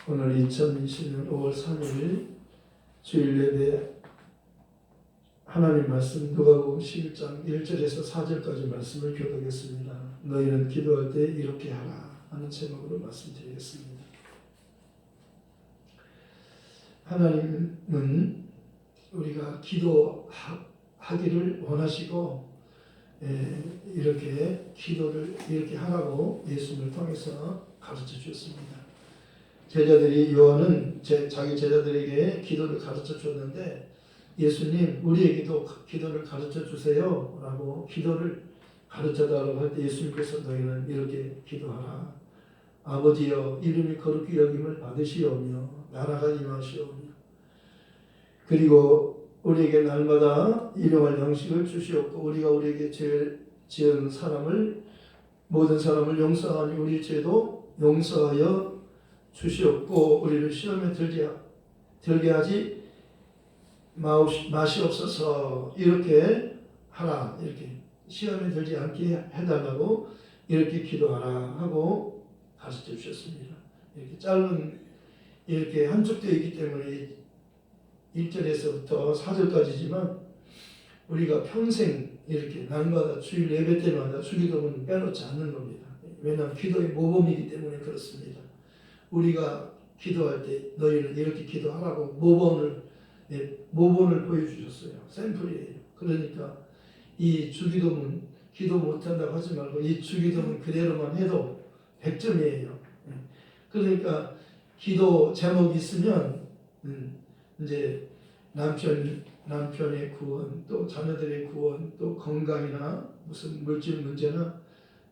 오늘 2020년 5월 3일 주일 예배 하나님 말씀 누가복음 11장 1절에서 4절까지 말씀을 교독했습니다. 너희는 기도할 때 이렇게 하라 하는 제목으로 말씀드리겠습니다. 하나님은 우리가 기도하기를 원하시고 이렇게 기도를 이렇게 하라고 예수님을 통해서 가르쳐 주셨습니다. 제자들이 요한은 자기 제자들에게 기도를 가르쳐 줬는데 예수님 우리에게도 기도를 가르쳐 주세요 라고 기도를 가르쳐 달라고 할 때 예수님께서 너희는 이렇게 기도하라. 아버지여 이름이 거룩히 여김을 받으시오며 나라가 임하시오며 그리고 우리에게 날마다 일용할 양식을 주시옵고 우리가 우리에게 죄 지은 사람을 모든 사람을 용서하니 우리 죄도 용서하여 주시옵고 우리를 시험에 들게 하지 마시옵소서. 이렇게 하라. 이렇게 시험에 들지 않게 해달라고 이렇게 기도하라 하고 가르쳐 주셨습니다. 이렇게 짧은 이렇게 한 쪽되어 있기 때문에 1절에서부터 4절까지지만 우리가 평생 이렇게 날마다 주일 예배 때마다 주기도문을 빼놓지 않는 겁니다. 왜냐하면 기도의 모범이기 때문에 그렇습니다. 우리가 기도할 때 너희는 이렇게 기도하라고 모본을 보여주셨어요. 샘플이에요. 그러니까 이 주기도문 기도 못한다고 하지 말고 이 주기도문 그대로만 해도 100점이에요. 그러니까 기도 제목이 있으면 이제 남편의 구원, 또 자녀들의 구원, 또 건강이나 무슨 물질 문제나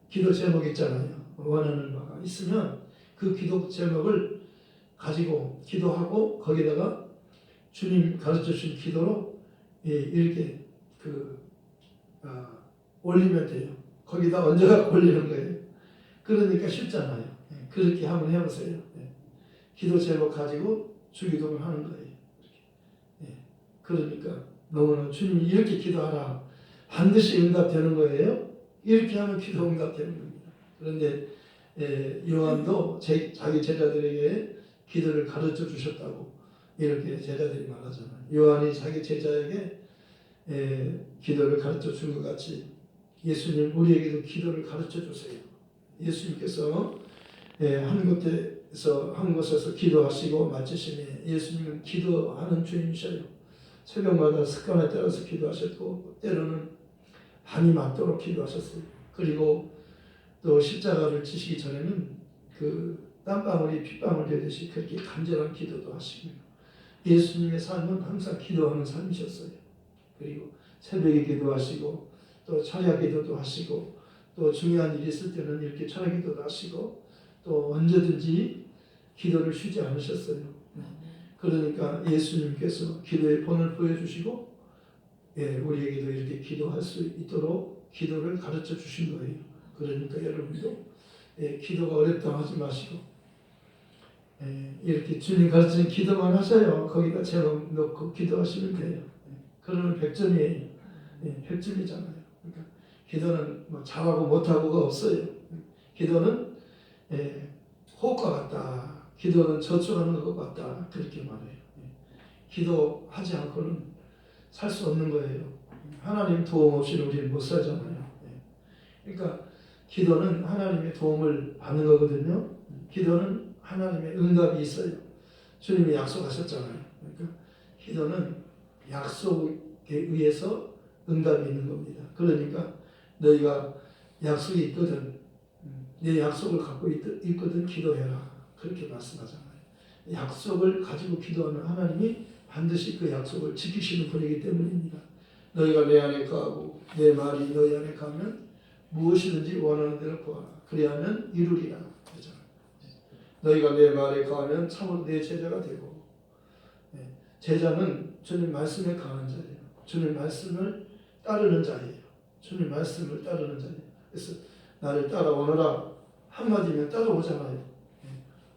기도 제목 있잖아요. 원하는 바가 있으면 그 기도 제목을 가지고 기도하고 거기다가 주님 가르쳐 주신 기도로 이렇게 올리면 돼요. 거기다 얹어서 올리는 거예요. 그러니까 쉽잖아요. 그렇게 한번 해보세요. 기도 제목 가지고 주기도를 하는 거예요. 그러니까 너무나 주님이 이렇게 기도하라 반드시 응답되는 거예요. 이렇게 하면 기도 응답되는 겁니다. 그런데 요한도 자기 제자들에게 기도를 가르쳐 주셨다고 이렇게 제자들이 말하잖아요. 요한이 자기 제자에게 기도를 가르쳐 준 것 같이 예수님 우리에게도 기도를 가르쳐 주세요. 예수님께서 한 곳에서 기도하시고 마치시니 예수님은 기도하는 주님이셔요. 새벽마다 습관에 따라서 기도하셨고 때로는 밤이 맞도록 기도하셨어요. 그리고 또 십자가를 지시기 전에는 그 땀방울이 핏방울 되듯이 그렇게 간절한 기도도 하시고요. 예수님의 삶은 항상 기도하는 삶이셨어요. 그리고 새벽에 기도하시고 또 철야 기도도 하시고 또 중요한 일이 있을 때는 이렇게 철야 기도도 하시고 또 언제든지 기도를 쉬지 않으셨어요. 그러니까 예수님께서 기도의 본을 보여주시고 우리에게도 이렇게 기도할 수 있도록 기도를 가르쳐 주신 거예요. 그러니까 여러분도 기도가 어렵다고 하지 마시고 이렇게 주님 가르치는 기도만 하셔요. 거기다 제목 넣고 기도하시면 돼요. 그러면 100점이에요. 100점이잖아요. 그러니까 기도는 뭐 잘하고 못하고가 없어요. 기도는 호흡과 같다. 기도는 저축하는 것 같다. 그렇게 말해요. 기도하지 않고는 살 수 없는 거예요. 하나님 도움 없이는 우리는 못 살잖아요. 그러니까 기도는 하나님의 도움을 받는 거거든요. 기도는 하나님의 응답이 있어요. 주님이 약속하셨잖아요. 그러니까 기도는 약속에 의해서 응답이 있는 겁니다. 그러니까 너희가 약속이 있거든, 내 약속을 갖고 있거든 기도해라. 그렇게 말씀하잖아요. 약속을 가지고 기도하는 하나님이 반드시 그 약속을 지키시는 분이기 때문입니다. 너희가 내 안에 거하고 내 말이 너희 안에 가면 무엇이든지 원하는 대로 구하라. 그리하면 이루리라. 그렇잖아요. 너희가 내 말에 거하면 참으로 내 제자가 되고 제자는 주님 말씀에 거하는 자예요. 주님 말씀을 따르는 자예요. 주님 말씀을 따르는 자예요. 그래서 나를 따라오너라 한마디면 따라오잖아요.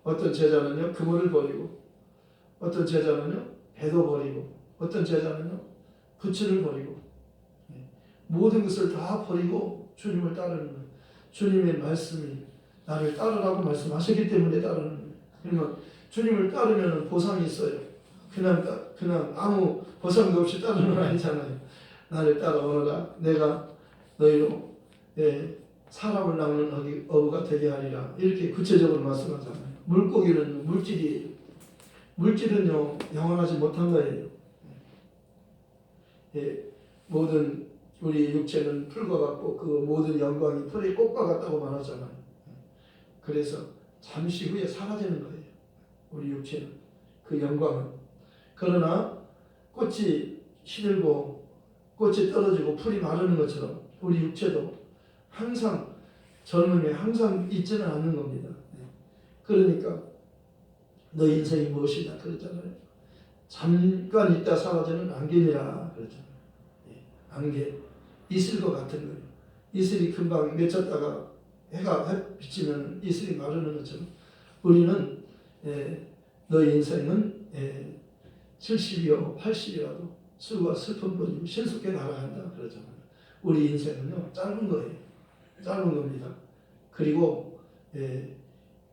어떤 제자는요 그물을 버리고 어떤 제자는요 배도 버리고 어떤 제자는요 부츠를 버리고 모든 것을 다 버리고 주님을 따르는 거예요. 주님의 말씀이 나를 따르라고 말씀하셨기 때문에 따르는 거예요. 그러면 주님을 따르면 보상이 있어요. 그냥 아무 보상도 없이 따르는 건 아니잖아요. 나를 따라오너라. 내가 너희로 사람을 낳는 어부가 되게 하리라. 이렇게 구체적으로 말씀하잖아요. 물고기는 물질이에요. 물질은요 영원하지 못한 거예요. 모든 우리 육체는 풀과 같고 그 모든 영광이 풀의 꽃과 같다고 말하잖아요. 그래서 잠시 후에 사라지는 거예요. 우리 육체는 그 영광은. 그러나 꽃이 시들고 꽃이 떨어지고 풀이 마르는 것처럼 우리 육체도 항상 젊음에 항상 있지는 않는 겁니다. 그러니까 너 인생이 무엇이냐 그러잖아요. 잠깐 있다 사라지는 안개니라 그러잖아요. 안개 이슬 것 같은 거예요. 이슬이 금방 맺혔다가 해가 비치면 이슬이 마르는 것처럼 우리는 너의 인생은 70이요 80이라도 수고와 슬픔뿐이고 신속히 날아간다 그러잖아요. 우리 인생은요 짧은 거예요. 짧은 겁니다. 그리고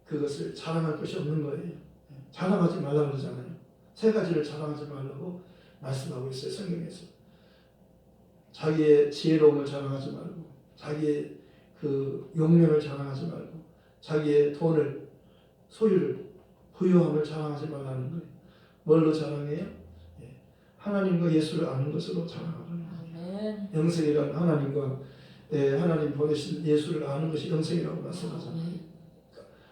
그것을 자랑할 것이 없는 거예요. 자랑하지 말라고 그러잖아요. 세 가지를 자랑하지 말라고 말씀하고 있어요. 성경에서. 자기의 지혜로움을 자랑하지 말고, 자기의 그 용명을 자랑하지 말고, 자기의 돈을, 소유를, 부유함을 자랑하지 말라는 거예요. 뭘로 자랑해요? 하나님과 예수를 아는 것으로 자랑하라는 거예요. 영생이란 하나님과 하나님 보내신 예수를 아는 것이 영생이라고 말씀하잖아요.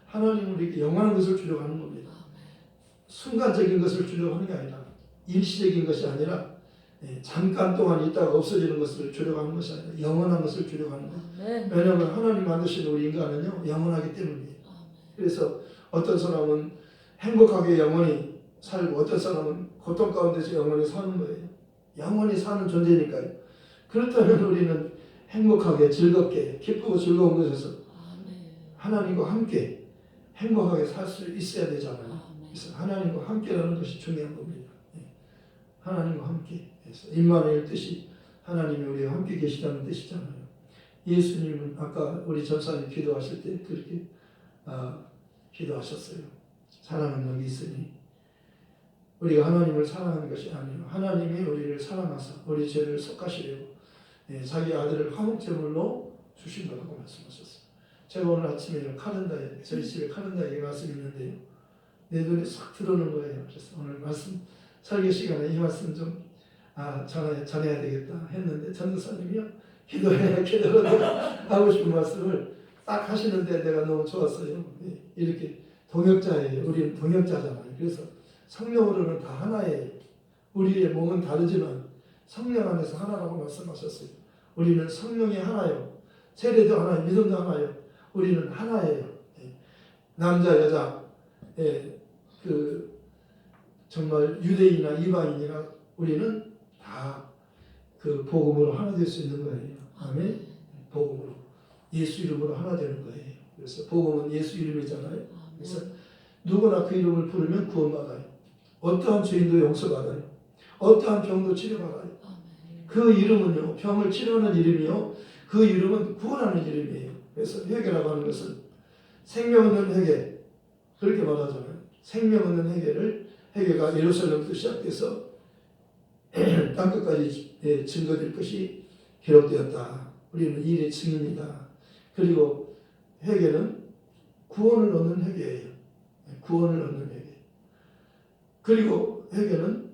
하나님은 우리에게 영원한 것을 주려고 하는 겁니다. 순간적인 것을 주려고 하는 게 아니라 일시적인 것이 아니라 잠깐 동안 있다가 없어지는 것을 주려고 하는 것이 아니라 영원한 것을 주려고 하는 거예요. 왜냐하면 하나님 만드신 우리 인간은요 영원하기 때문이에요. 그래서 어떤 사람은 행복하게 영원히 살고 어떤 사람은 고통 가운데서 영원히 사는 거예요. 영원히 사는 존재니까요. 그렇다면 우리는 행복하게 즐겁게 기쁘고 즐거운 곳에서 하나님과 함께 행복하게 살 수 있어야 되잖아요. 그래서 하나님과 함께라는 것이 중요한 겁니다. 하나님과 함께 해서 임마누엘 뜻이 하나님이 우리와 함께 계시다는 뜻이잖아요. 예수님은 아까 우리 전사님 기도하실 때 그렇게 기도하셨어요. 사랑은 여기 있으니 우리가 하나님을 사랑하는 것이 아니요 하나님이 우리를 사랑하사 우리 죄를 속하시려고 자기 아들을 화목제물로 주신 거라고 말씀하셨어요. 제가 오늘 아침에 카른다에 저희 집에 카른다에 말씀이 있는데요. 내 눈에 싹 들어오는 거예요. 그래서 오늘 말씀 설교 시간에 이 말씀 좀 전해야 되겠다 했는데 전도사님이요 기도를 하고 싶은 말씀을 딱 하시는데 내가 너무 좋았어요. 이렇게 동역자예요. 우리는 동역자잖아요. 그래서 성령으로는 다 하나예요. 우리의 몸은 다르지만 성령 안에서 하나라고 말씀하셨어요. 우리는 성령이 하나요. 세례도 하나요. 믿음도 하나요. 우리는 하나예요. 남자 여자 정말 유대인이나 이방인이나 우리는 다 그 복음으로 하나 될 수 있는 거예요. 아멘. 복음으로 예수 이름으로 하나 되는 거예요. 그래서 복음은 예수 이름이잖아요. 그래서 누구나 그 이름을 부르면 구원받아요. 어떠한 죄인도 용서받아요. 어떠한 병도 치료받아요. 그 이름은요 병을 치료하는 이름이요 그 이름은 구원하는 이름이에요. 그래서 회개라고 하는 것은 생명 없는 회개 그렇게 말하잖아요. 생명 없는 회개가 예루살렘부터 시작돼서 땅끝까지 증거될 것이 기록되었다. 우리는 이 일의 증인이다. 그리고 회개는 구원을 얻는 회개예요. 구원을 얻는 회개. 그리고 회개는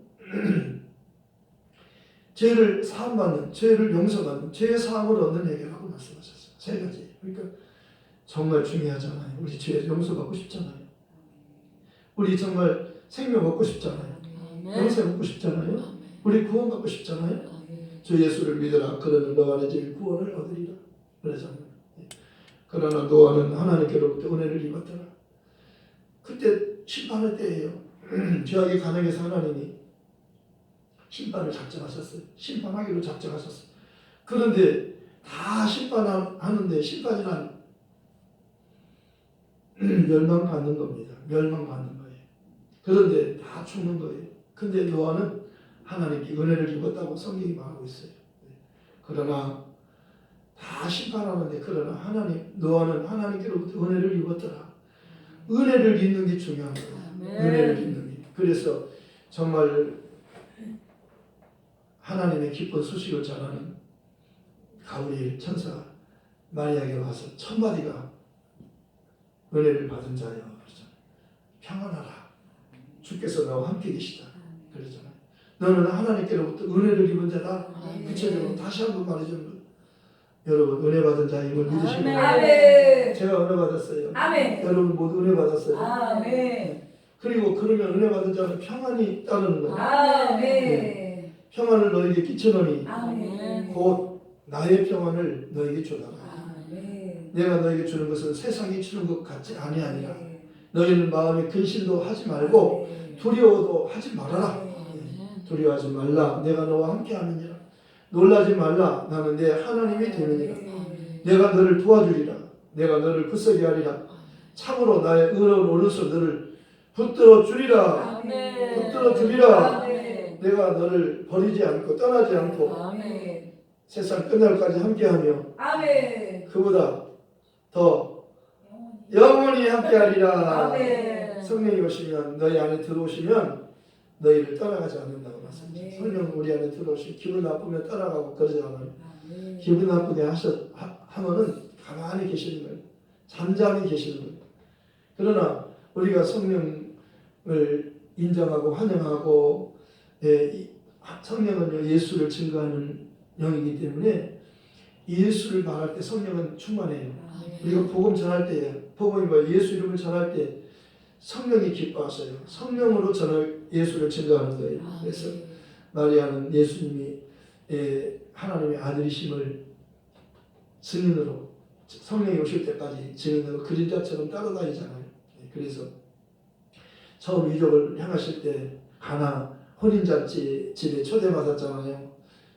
죄를 사함받는, 죄를 용서받는, 죄의 사함을 얻는 회개라고 말씀하셨어요. 세 가지. 그러니까 정말 중요하잖아요. 우리 죄 용서받고 싶잖아요. 우리 정말 생명 얻고 싶잖아요. 영생 얻고 싶잖아요. 우리 구원 받고 싶잖아요. 주 예수를 믿으라. 그러면 너 안에 지금 구원을 얻으리라. 그러잖아요. 그러나 노아는 하나님께로부터 은혜를 입었더라. 그때 심판의 때예요. 죄악이 가능해서 하나님이 심판을 작정하셨어요. 심판하기로 작정하셨어요. 그런데 다 심판하는데 심판이 난 멸망받는 겁니다. 멸망받는 거예요. 그런데 다 죽는 거예요. 근데 노아는 하나님께 은혜를 입었다고 성경이 말하고 있어요. 그러나 다 심판하는데 그러나 노아는 하나님께로부터 은혜를 입었더라. 은혜를 입는 게 중요한 거예요. 은혜를 입는 일. 그래서 정말 하나님의 기쁜 소식을 전하는 가브리엘 천사가 마리아에게 와서 첫 마디가 은혜를 받은 자여 그러잖아요. 평안하라. 주께서 너와 함께 계시다. 그러잖아요. 너는 하나님께로부터 은혜를 입은 자다. 구체적으로 다시 한번 말해주는 여러분 은혜 받은 자임을 믿으시고 제가 은혜 받았어요. 아멘. 여러분 모두 은혜 받았어요. 아멘. 그리고 그러면 은혜 받은 자는 평안이 따르는 거예요. 아멘. 평안을 너에게 끼쳐노니 아멘. 곧 나의 평안을 너에게 주어라. 아멘. 내가 너에게 주는 것은 세상이 주는 것 같지 아니하니라. 너희는 마음에 근심도 하지 말고 두려워도 하지 말아라. 두려워하지 말라. 내가 너와 함께 하느니라. 놀라지 말라. 나는 내 하나님이 되느니라. 내가 너를 도와주리라. 내가 너를 굳세게 하리라. 참으로 나의 의로운 오른손 너를 붙들어 주리라. 붙들어 주리라. 내가 너를 버리지 않고 떠나지 않고 세상 끝날까지 함께하며 그보다 더 영원히 함께하리라. 성령이 오시면 너희 안에 들어오시면 너희를 떠나가지 않는다고 말씀하셨어요. 성령 우리 안에 들어오시면 기분 나쁘면 떠나가고 그러지 않아요. 기분 나쁘게 하면은 가만히 계시는 거예요. 잠잠히 계시는 거예요. 그러나 우리가 성령을 인정하고 환영하고 성령은 예수를 증거하는 영이기 때문에 예수를 말할 때 성령은 충만해요. 우리가 복음 전할 때 복음이 뭐예요? 예수 이름을 전할 때 성령이 기뻐하셔요. 성령으로 예수를 증거하는 거예요. 그래서 마리아는 예수님이 하나님의 아들이심을 증인으로 성령이 오실 때까지 증인으로 그림자처럼 따라다니잖아요. 그래서 처음 유족을 향하실 때 가나 혼인잔치 집에 초대받았잖아요.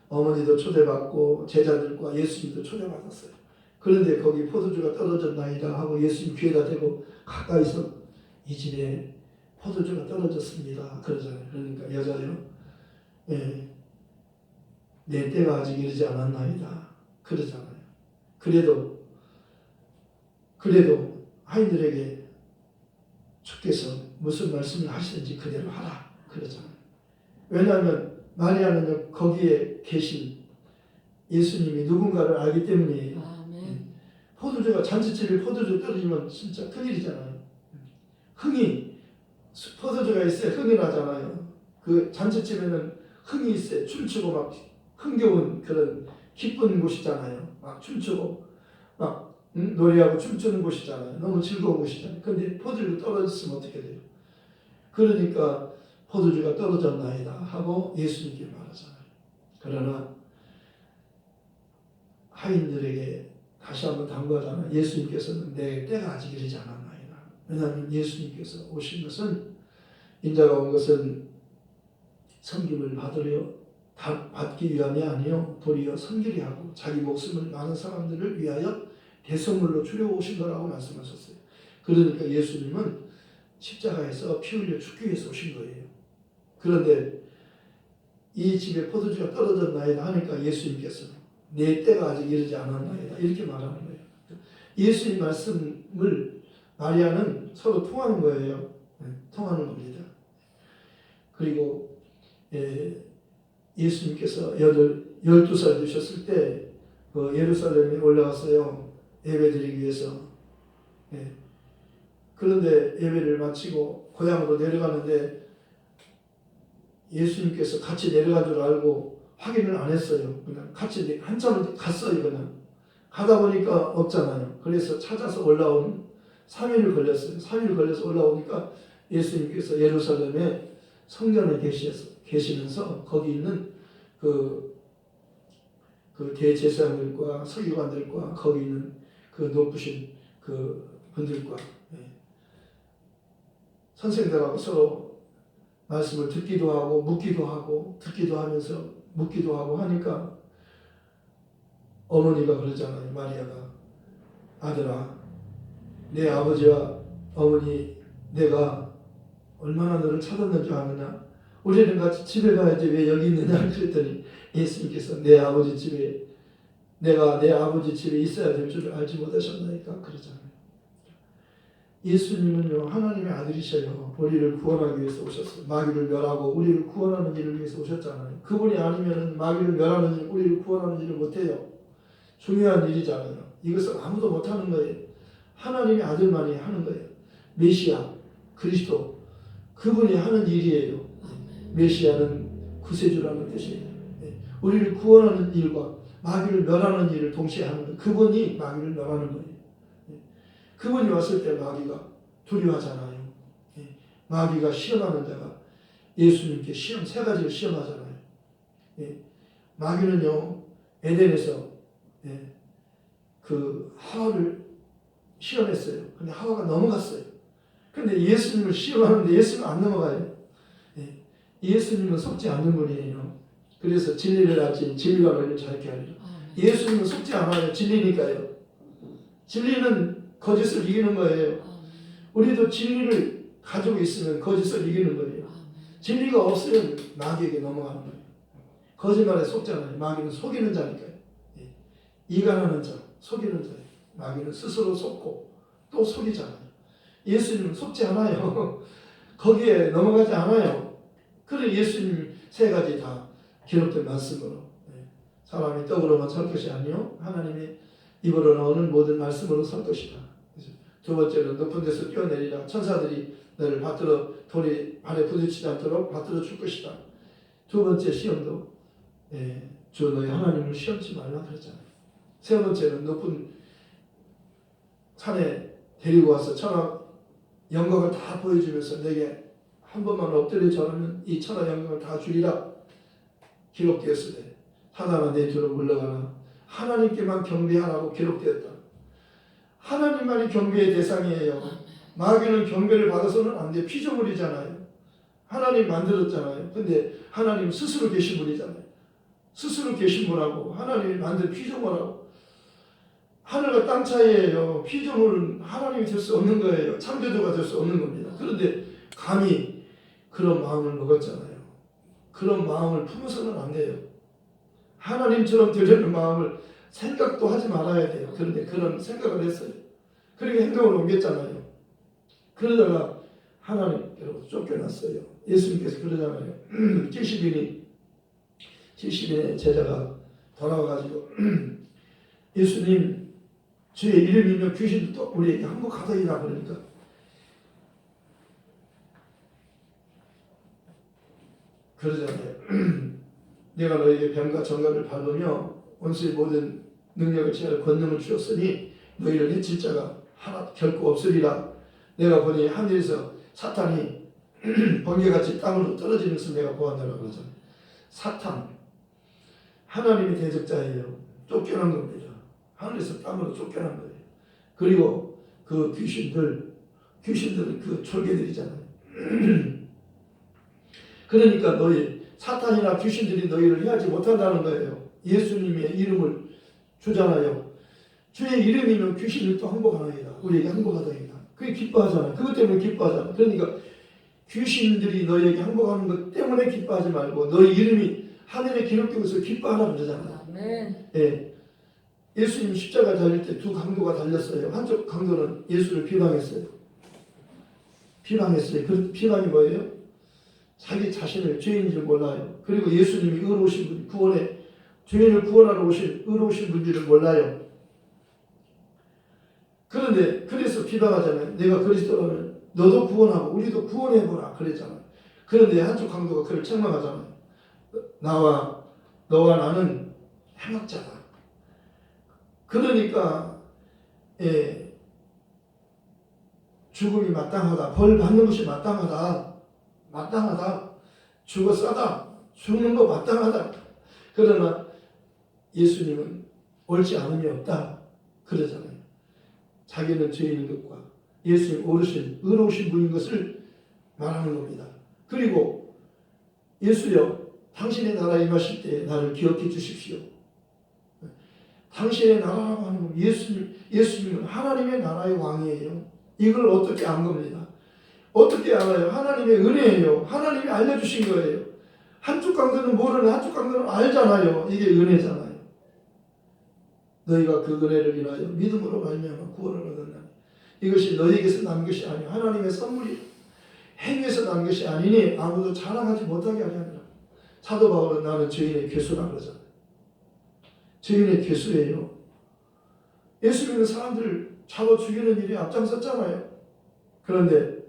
어머니도 초대받고 제자들과 예수님도 초대받았어요. 그런데 거기 포도주가 떨어졌나이다 하고 예수님 귀에다 대고 가까이서 이 집에 포도주가 떨어졌습니다. 그러잖아요. 그러니까 여자요. 내 때가 아직 이르지 않았나이다. 그러잖아요. 그래도 하인들에게 주께서 무슨 말씀을 하시는지 그대로 하라. 그러잖아요. 왜냐하면 마리아는 거기에 계신 예수님이 누군가를 알기 때문이에요. 포도주가 잔치집에 포도주 떨어지면 진짜 큰일이잖아요. 포도주가 있어야 흥이 나잖아요. 그 잔치집에는 흥이 있어요. 춤추고 막 흥겨운 그런 기쁜 곳이잖아요. 막 춤추고 막 노래하고 춤추는 곳이잖아요. 너무 즐거운 곳이잖아요. 근데 포도주가 떨어졌으면 어떻게 돼요? 그러니까 포도주가 떨어졌나이다 하고 예수님께 말하잖아요. 그러나 하인들에게 다시 한번 당부하잖아요. 예수님께서는 내 때가 아직 이르지 않았나이다. 왜냐하면 예수님께서 오신 것은 인자가 온 것은 섬김을 받기 위함이 아니요 도리어 섬기려 하고 자기 목숨을 많은 사람들을 위하여 대속물로 주려 오신 거라고 말씀하셨어요. 그러니까 예수님은 십자가에서 피 흘려 죽기 위해서 오신 거예요. 그런데 이 집에 포도주가 떨어졌나이다 하니까 예수님께서 내 때가 아직 이르지 않았나이다 이렇게 말하는 거예요. 예수님 말씀을 마리아는 서로 통하는 거예요. 통하는 겁니다. 그리고 예수님께서 12살 되셨을 때 예루살렘에 올라갔어요. 예배드리기 위해서. 그런데 예배를 마치고 고향으로 내려가는데 예수님께서 같이 내려간 줄 알고 확인을 안 했어요. 그냥 같이 한참을 갔어요. 그냥 가다 보니까 없잖아요. 그래서 찾아서 3일을 걸렸어요. 3일 걸려서 올라오니까 예수님께서 예루살렘에 성전에 계시면서 거기 있는 그 대제사장들과 서기관들과 거기 있는 그 높으신 그 분들과 선생들하고 서로 말씀을 듣기도 하고 묻기도 하고 듣기도 하면서 묻기도 하고 하니까 어머니가 그러잖아요. 마리아가 아들아 내 아버지와 어머니 내가 얼마나 너를 찾았는 줄 아느냐. 우리는 같이 집에 가야지 왜 여기 있느냐 그랬더니 예수님께서 내가 내 아버지 집에 있어야 될 줄 알지 못하셨나이까 그러잖아요. 예수님은요 하나님의 아들이셔요. 우리를 구원하기 위해서 오셨어요. 마귀를 멸하고 우리를 구원하는 일을 위해서 오셨잖아요. 그분이 아니면 마귀를 멸하는 일, 우리를 구원하는 일을 못해요. 중요한 일이잖아요. 이것은 아무도 못하는 거예요. 하나님의 아들만이 하는 거예요. 메시아, 그리스도, 그분이 하는 일이에요. 메시아는 구세주라는 뜻이에요. 우리를 구원하는 일과 마귀를 멸하는 일을 동시에 하는 거예요. 그분이 마귀를 멸하는 거예요. 그분이 왔을 때 마귀가 두려워하잖아요. 마귀가 시험하는 자가 예수님께 시험 세 가지를 시험하잖아요. 마귀는요 에덴에서 그 하와를 시험했어요. 근데 하와가 넘어갔어요. 근데 예수님을 시험하는데 예수님은 안 넘어가요. 예수님은 속지 않는 분이에요. 그래서 진리를 알지 진리가 너희를 자유케 하리라. 예수님은 속지 않아요. 진리니까요. 진리는 거짓을 이기는 거예요. 우리도 진리를 가지고 있으면 거짓을 이기는 거예요. 진리가 없으면 마귀에게 넘어가는 거예요. 거짓말에 속잖아요. 마귀는 속이는 자니까요. 이간하는 자, 속이는 자예요. 마귀는 스스로 속고 또 속이잖아요. 예수님은 속지 않아요. 거기에 넘어가지 않아요. 그래 예수님 세 가지 다 기록된 말씀으로 사람이 떡으로만 살 것이 아니요 하나님의 입으로 나오는 모든 말씀으로 살 것이다. 두 번째는 높은 데서 뛰어내리라. 천사들이 너를 받들어 돌이 발에 부딪히지 않도록 받들어 줄 것이다. 두 번째 시험도 주 너희 하나님을 시험치 말라 그랬잖아요. 세 번째는 높은 산에 데리고 와서 천하 영광을 다 보여주면서 내게 한 번만 엎드려 절하면 이 천하 영광을 다 주리라 기록되었을 때 사단아 내 뒤로 물러가라. 하나님께만 경배하라고 기록되었다. 하나님만이 경배의 대상이에요. 마귀는 경배를 받아서는 안 돼. 피조물이잖아요. 하나님 만들었잖아요. 근데 하나님 스스로 계신 분이잖아요. 스스로 계신 분하고 하나님이 만든 피조물하고 하늘과 땅 차이예요. 피조물은 하나님이 될 수 없는 거예요. 창조주가 될 수 없는 겁니다. 그런데 감히 그런 마음을 먹었잖아요. 그런 마음을 품어서는 안 돼요. 하나님처럼 되려는 마음을 생각도 하지 말아야 돼요. 그런데 그런 생각을 했어요. 그렇게 행동을 옮겼잖아요. 그러다가 하나님께로부터 쫓겨났어요. 예수님께서 그러잖아요. 70인의 제자가 돌아와가지고 예수님 주의 이름이며 귀신도 우리에게 항복하더이다 그러니까 그러잖아요. 내가 너에게 병과 정갈을 밟으며 원수의 모든 능력을 취할 권능을 주었으니 너희를 해칠 자가 하나 결코 없으리라. 내가 보니 하늘에서 사탄이 번개같이 땅으로 떨어지는 것을 내가 보았노라 그러잖아요. 사탄 하나님의 대적자예요. 쫓겨난 겁니다. 하늘에서 땅으로 쫓겨난 거예요. 그리고 그 귀신들은 그 졸개들이잖아요. 그러니까 사탄이나 귀신들이 너희를 해하지 못한다는 거예요. 예수님의 이름을 주잖아요. 주의 이름이면 귀신을 또 항복하나이다. 우리에게 항복하다이다. 그게 기뻐하잖아요. 그것 때문에 기뻐하잖아요. 그러니까 귀신들이 너희에게 항복하는 것 때문에 기뻐하지 말고 너희 이름이 하늘에 기록되고 있어 기뻐하라 그러잖아요. 네. 예수님 십자가 달릴 때 두 강도가 달렸어요. 한쪽 강도는 예수를 비방했어요. 그 비방이 뭐예요? 자기 자신을 죄인인 줄 몰라요. 그리고 예수님이 의로우신 분, 죄인을 구원하러 오신 의로우신 분들을 몰라요. 그런데 그래서 비방하잖아요. 내가 그리스도라면 너도 구원하고 우리도 구원해보라 그랬잖아요. 그런데 한쪽 강도가 그를 책망하잖아요. 너와 나는 해먹자다. 그러니까 죽음이 마땅하다. 벌 받는 것이 마땅하다. 죽어 싸다. 죽는 거 마땅하다. 그러나 예수님은 옳지 않음이 없다. 그러잖아요. 자기는 죄인인 것과 예수님 의로우신 분인 것을 말하는 겁니다. 그리고 예수여 당신의 나라에 임하실 때 나를 기억해 주십시오. 당신의 나라라고 하는 건 예수님은 하나님의 나라의 왕이에요. 이걸 어떻게 안 겁니다. 어떻게 알아요? 하나님의 은혜예요. 하나님이 알려주신 거예요. 한쪽 강도는 모르는 한쪽 강도는 알잖아요. 이게 은혜잖아요. 너희가 그 은혜를 인하여 믿음으로 말미암아 구원을 얻었나니 이것이 너희에게서 난 것이 아니요 하나님의 선물이 행위에서 난 것이 아니니 아무도 자랑하지 못하게 하려 함이라. 사도 바울은 나는 죄인의 괴수라 그러잖아요. 죄인의 괴수예요. 예수 믿는 사람들을 잡아 죽이는 일이 앞장섰잖아요. 그런데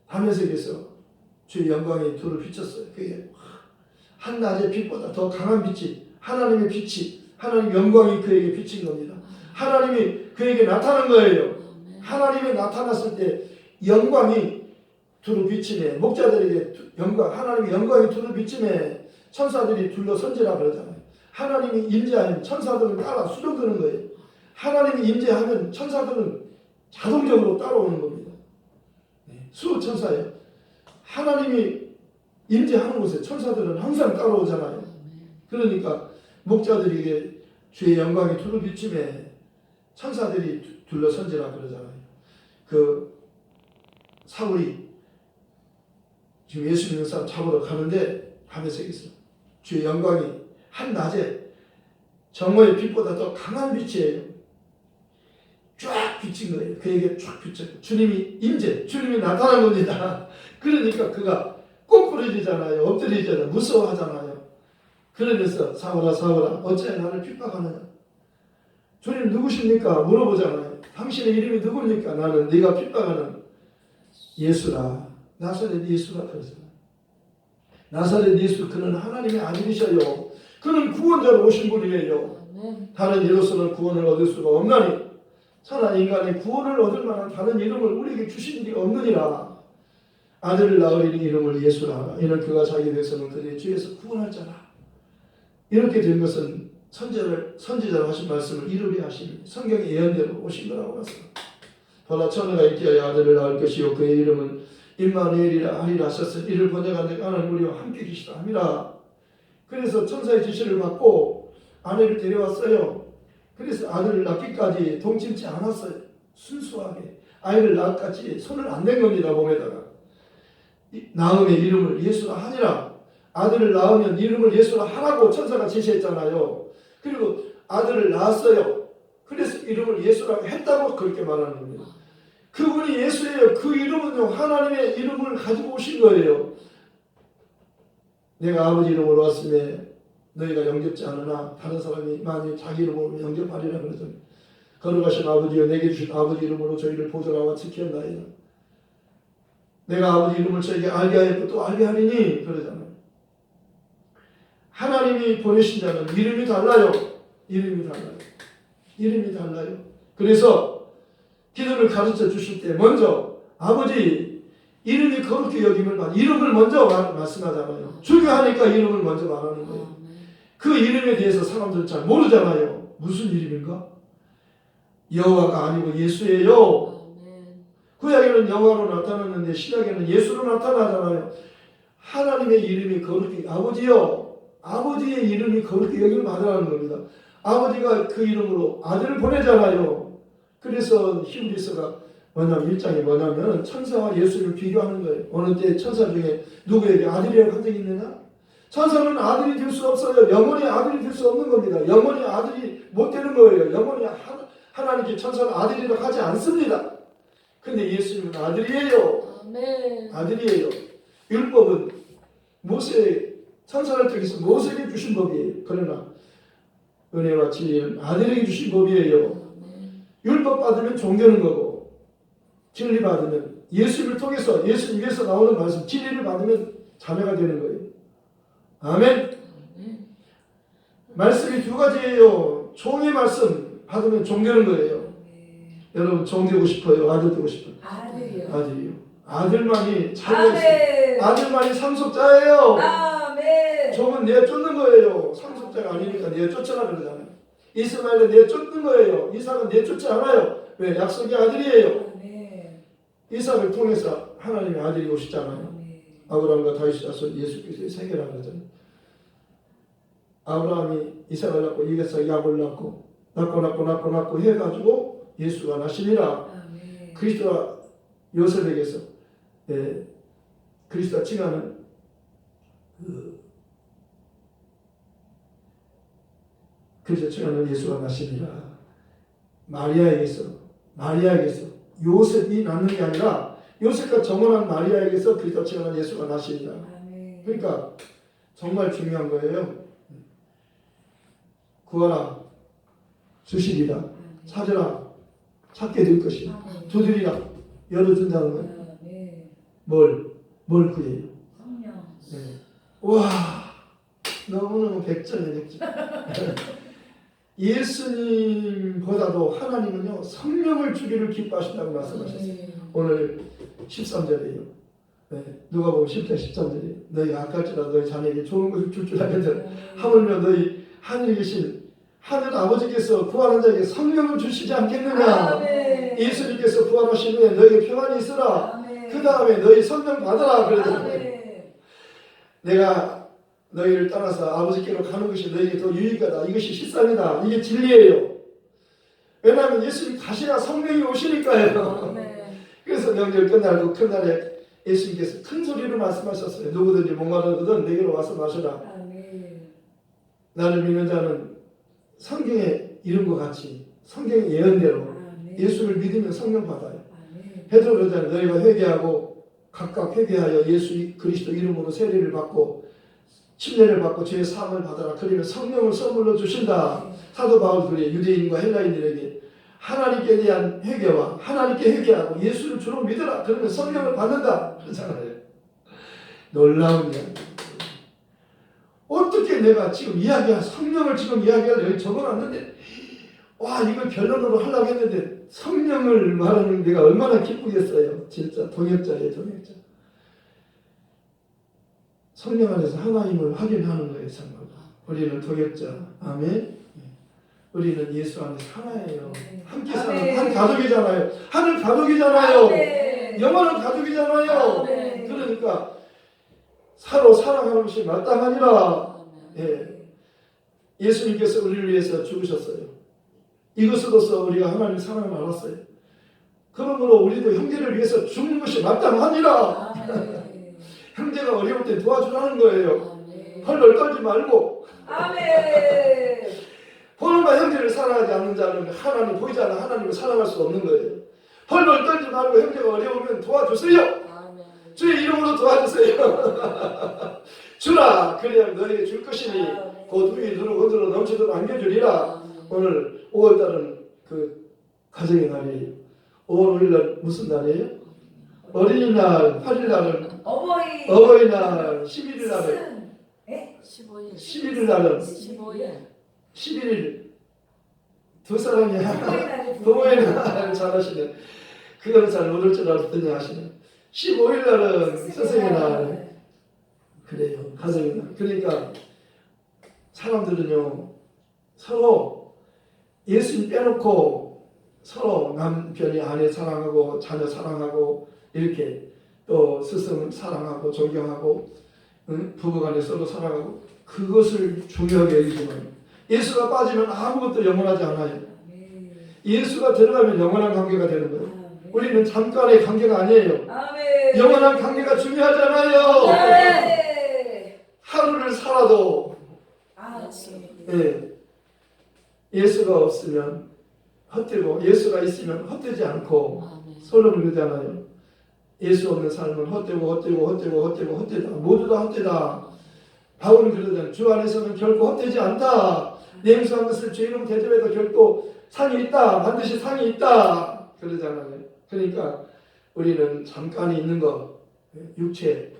다메섹에서 주의 영광이 두루 비쳤어요. 그게 한낮의 빛보다 더 강한 빛이 하나님의 빛이 하나님 영광이 그에게 비친 겁니다. 하나님이 그에게 나타난 거예요. 하나님이 나타났을 때 영광이 두루 비치네. 목자들에게 하나님의 영광이 두루 비치네. 천사들이 둘러선지라 그러잖아요. 하나님이 임재하면 천사들은 따라 수종드는 거예요. 하나님이 임재하면 천사들은 자동적으로 따라오는 겁니다. 수천사예요. 하나님이 임재하는 곳에 천사들은 항상 따라오잖아요. 그러니까 목자들에게 주의 영광이 두루 비침에 천사들이 둘러선지라 그러잖아요. 그 사울이 지금 예수 믿는 사람 잡으러 가는데 다메섹에서 주의 영광이 한낮에 정오의 빛보다 더 강한 빛이에요. 쫙 비친 거예요. 그에게 쫙 비쳤고 주님이 주님이 나타난 겁니다. 그러니까 그가 꽁꾸러지잖아요. 엎드리잖아요. 무서워하잖아요. 그러면서 사울아 사울아 어찌 나를 핍박하느냐. 주님 누구십니까? 물어보잖아요. 당신의 이름이 누굽니까? 나는 네가 핍박하는 예수라. 나사렛 예수라 그러잖아요. 나사렛 예수 그는 하나님의 아들이셔요. 그는 구원자로 오신 분이에요. 다른 이로서는 구원을 얻을 수가 없나니 천하 인간의 구원을 얻을 만한 다른 이름을 우리에게 주신 일이 없느니라. 아들을 낳으리니 이름을 예수라. 이는 그가 자기 백성을 그들의 죄에서 구원할 자라. 이렇게 된 것은 선지자로 하신 말씀을 이루게 하신 성경의 예언대로 오신 거라고 했습니다. 보라 처녀가 있기하여 아들을 낳을 것이요 그의 이름은 임마누엘이라 하리라 하셨으니 이를 번역한 하나님 우리와 함께 계시다 함이라. 그래서 천사의 지시를 받고 아내를 데려왔어요. 그래서 아들을 낳기까지 동침치 않았어요. 순수하게 아이를 낳기까지 손을 안 댄 겁니다. 몸에다가 낳음의 이름을 예수라 하니라. 아들을 낳으면 이름을 예수라 하라고 천사가 지시했잖아요. 그리고 아들을 낳았어요. 그래서 이름을 예수라고 했다고 그렇게 말하는 겁니다. 그분이 예수예요. 그 이름은요 하나님의 이름을 가지고 오신 거예요. 내가 아버지 이름으로 왔음에 너희가 영접지 않으나 다른 사람이 만일 자기 이름으로 영접하리라 그러더니 거룩하신 아버지여 내게 주신 아버지 이름으로 저희를 보존하와 지키었나이다. 내가 아버지 이름을 저에게 알게 하였고 또 알게 하리니 그러잖아요. 하나님이 보내신 자는 이름이 달라요. 이름이 달라요. 그래서 기도를 가르쳐 주실 때 먼저 아버지 이름이 거룩히 여김을 받 이름을 먼저 말씀하잖아요. 중요하니까 이름을 먼저 말하는 거예요. 그 이름에 대해서 사람들은 잘 모르잖아요. 무슨 이름인가? 여호와가 아니고 예수예요. 구약에는 여호와로 나타났는데 신약에는 예수로 나타나잖아요. 하나님의 이름이 거룩히 아버지의 이름이 거룩히 여김을 받으라는 겁니다. 아버지가 그 이름으로 아들을 보내잖아요. 그래서 히브리서가 1장이 뭐냐면 천사와 예수를 비교하는 거예요. 어느 때 천사 중에 누구에게 아들이라고 한 적이 있느냐? 천사는 아들이 될 수 없어요. 영원히 아들이 될 수 없는 겁니다. 영원히 아들이 못 되는 거예요. 영원히 하나님께 천사는 아들이라고 하지 않습니다. 근데 예수님은 아들이에요. 아멘. 아들이에요. 율법은 천사를 통해서 모세에게 주신 법이에요. 그러나 은혜와 진리는 아들에게 주신 법이에요. 율법 받으면 종교는 거고 진리 받으면 예수님을 통해서 예수님에서 나오는 말씀 진리를 받으면 자녀가 되는 거예요. 아멘. 말씀이 두 가지예요. 종의 말씀 받으면 종되는 거예요. 여러분 종되고 싶어요? 아들 되고 싶어요? 아들이요. 아들이요. 아들만이 자녀가 있어요. 아멘. 아들만이 상속자예요. 아멘. 종은 내가 쫓는 거예요. 상속자가 아니니까 내가 쫓아라 그러잖아요. 이스마엘은 내가 쫓는 거예요. 이삭은 내가 쫓지 않아요. 왜? 약속의 아들이에요. 아멘. 이삭을 통해서 하나님의 아들이 오시잖아요. 아멘. 아브라함과 다윗이 자손 예수 그리스도의 세계라는 거잖아요. 아브라함이 이삭을 낳고 이삭이 야곱을 낳고 해가지고 예수가 나시니라. 아멘. 그리스도와 요셉에게서 그리스도가 칭하는 그리스도 칭하는 예수가 나시니라. 마리아에게서 요셉이 낳는 게 아니라 요셉과 정혼한 마리아에게서 그리스도 태어난 예수가 나십니다. 아멘. 그러니까 정말 중요한 거예요. 구하라 주시리라, 찾으라 찾게 될 것이다, 두드리라 열어준다는 거예요. 아멘. 뭘 구해요? 성령. 네. 와, 너무너무 백전이네, 백전. 예수님보다도 하나님은요 성령을 주기를 기뻐하신다고 말씀하셨어요. 오늘 13절이에요. 네, 누가 보면 10절 13절이에요. 너희가 아까지라도 너희 자녀에게 좋은 것을 줄 줄 알거든 하물며 너희 하늘에 계신 하늘 아버지께서 구하는 자에게 성령을 주시지 않겠느냐. 아멘. 예수님께서 부활하신 후에 너희에게 평안이 있으라. 아멘. 그 다음에 너희 성령 받으라 그러잖아요. 아멘. 내가 너희를 따라서 아버지께로 가는 것이 너희에게 더 유익하다. 이것이 실상이다. 이게 진리예요. 왜냐하면 예수님 가시나 성령이 오시니까요. 아멘. 그래서 명절 끝날 그 큰날에 예수님께서 큰 소리로 말씀하셨어요. 누구든지 목마르거든 내게로 와서 마셔라. 아멘. 나를 믿는 자는 성경에 이룬 것 같이 성경의 예언대로 아멘. 예수를 믿으면 성령 받아요. 아멘. 베드로 그러잖아요. 너희가 회개하고 각각 회개하여 예수 그리스도 이름으로 세례를 받고 침례를 받고 죄의 사함을 받아라. 그러면 성령을 선물로 주신다. 사도 바울 그래 유대인과 헬라인들에게 하나님께 대한 회개와 하나님께 회개하고 예수를 주로 믿어라. 그러면 성령을 받는다. 그러잖아요. 놀라운 이야기. 어떻게 내가 지금 성령을 지금 이야기를 여기 적어놨는데 와 이걸 변론으로 하려고 했는데 성령을 말하는 내가 얼마나 기쁘겠어요. 진짜 동역자예요. 동역자. 성령 안에서 하나님을 확인하는 거예요. 정말. 우리는 동역자. 아멘. 우리는 예수 안에서 하나예요. 함께 사는 한 가족이잖아요. 하늘 가족이잖아요. 아멘. 영원한 가족이잖아요. 아멘. 그러니까 서로 사랑하는 것이 마땅하니라. 예. 예수님께서 우리를 위해서 죽으셨어요. 이것으로서 우리가 하나님의 사랑을 알았어요. 그러므로 우리도 형제를 위해서 죽는 것이 마땅하니라. 아멘. 형제가 어려울 때 도와주라는 거예요. 아멘. 헐벌 떨지 말고. 아멘. 보는 바 형제를 사랑하지 않는 자는 하나님 보이지 않는 하나님을 사랑할 수 없는 거예요. 헐벌 떨지 말고 형제가 어려우면 도와주세요. 아멘. 주의 이름으로 도와주세요. 주라 그래야 너희에게 줄 것이니 곧 위에 누르고 흔들어 넘치도록 안겨주리라. 오늘 5월달은 그 가정의 날이에요. 5월 5일날 무슨 날이에요? 어린이날. 8일날은 어버이날. 11일날은 15일. 11일날은 15일. 11일 두 사람이야. 부모의 부모의 날 잘하시네. 그거는 잘 모를 줄 알았더니 하시네. 15일날은 스승의 날. 그래요. 가정의 날. 그러니까 사람들은요 서로 예수님 빼놓고 서로 남편이 아내 사랑하고 자녀 사랑하고 이렇게 또 스승을 사랑하고 존경하고 부부간에 서로 사랑하고 그것을 중요하게 여기지만 예수가 빠지면 아무것도 영원하지 않아요. 예수가 들어가면 영원한 관계가 되는 거예요. 우리는 잠깐의 관계가 아니에요. 아멘. 영원한 관계가 중요하잖아요. 아멘. 하루를 살아도 아멘. 예, 예수가 없으면 헛되고 예수가 있으면 헛되지 않고 서로 그러잖아요. 예수 없는 삶은 헛되다. 모두 다 헛되다. 바울은 그러잖아요. 주 안에서는 결코 헛되지 않다. 냉수한 것을 주 이름 대접해도 결코 상이 있다. 반드시 상이 있다. 그러잖아요. 그러니까 우리는 잠깐이 있는 것, 육체,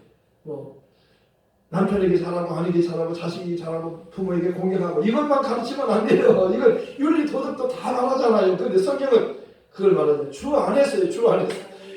남편에게 잘하고 아내에게 잘하고 자식에게 잘하고 부모에게 공경하고 이것만 가르치면 안 돼요. 이건 윤리 도덕도 다 말하잖아요. 그런데 성경은 그걸 말하잖아요. 주 안에서요. 주 안에서.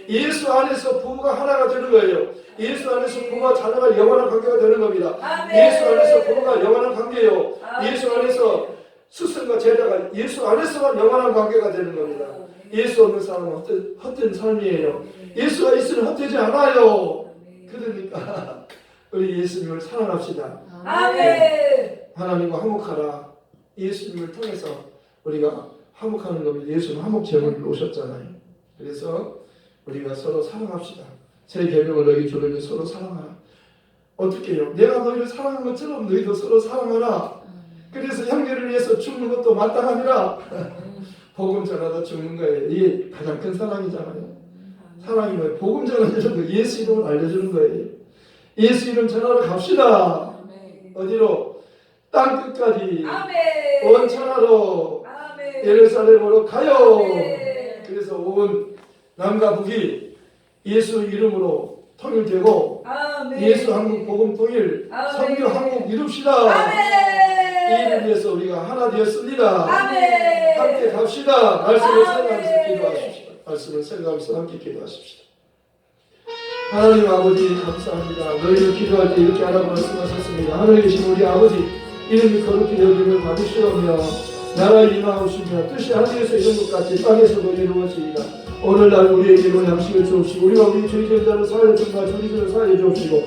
예수 안에서 부부가 하나가 되는 거예요. 예수 안에서 부부와 자녀가 영원한 관계가 되는 겁니다. 아멘. 예수 안에서 부부가 영원한 관계예요. 아멘. 예수 안에서 스승과 제자가 예수 안에서만 영원한 관계가 되는 겁니다. 예수 없는 사람은 헛된 삶이에요. 예수가 있으면 헛되지 않아요. 그러니까 우리 예수님을 사랑합시다. 아멘. 하나님과 화목하라. 예수님을 통해서 우리가 화목하는 겁니다. 예수는 화목 제물을 오셨잖아요. 그래서 우리가 서로 사랑합시다. 제 계명을 너희 주르니 서로 사랑하라. 어떻게 해요? 내가 너희를 사랑한 것처럼 너희도 서로 사랑하라. 그래서 형제를 위해서 죽는 것도 마땅하니라. 복음 전하다 죽는 거예요. 이게 가장 큰 사랑이잖아요. 사랑이 뭐예요? 복음 전하는 거, 예수 이름을 알려주는 거예요. 예수 이름 전하러 갑시다. 아멘. 어디로? 땅 끝까지 아멘. 원천하러 아멘. 예루살렘으로 가요. 아멘. 그래서 온 남과 북이 예수 이름으로 통일되고 아멘. 예수 한국 복음 통일 아멘. 선교 한국 이룹시다. 이 일을 아멘. 위해서 우리가 하나 되었습니다. 아멘. 함께 갑시다. 말씀을 아멘. 생각하면서 기도하십시다. 말씀을 생각하면서 함께 기도하십시다. 하나님 아버지 감사합니다. 너희를 기도할 때 이렇게 하라고 말씀하셨습니다. 하늘에 계신 우리 아버지 이름이 거룩히 여김을 받으시오며 나라의 임하옵시며 뜻이 하늘에서 이룬 것 같이 땅에서도 이루어지이다. 오늘날 우리에게 일용 양식을 주옵시고 우리가 우리 죄인자를 사하여 주나 죄인들을 사하여 주옵시고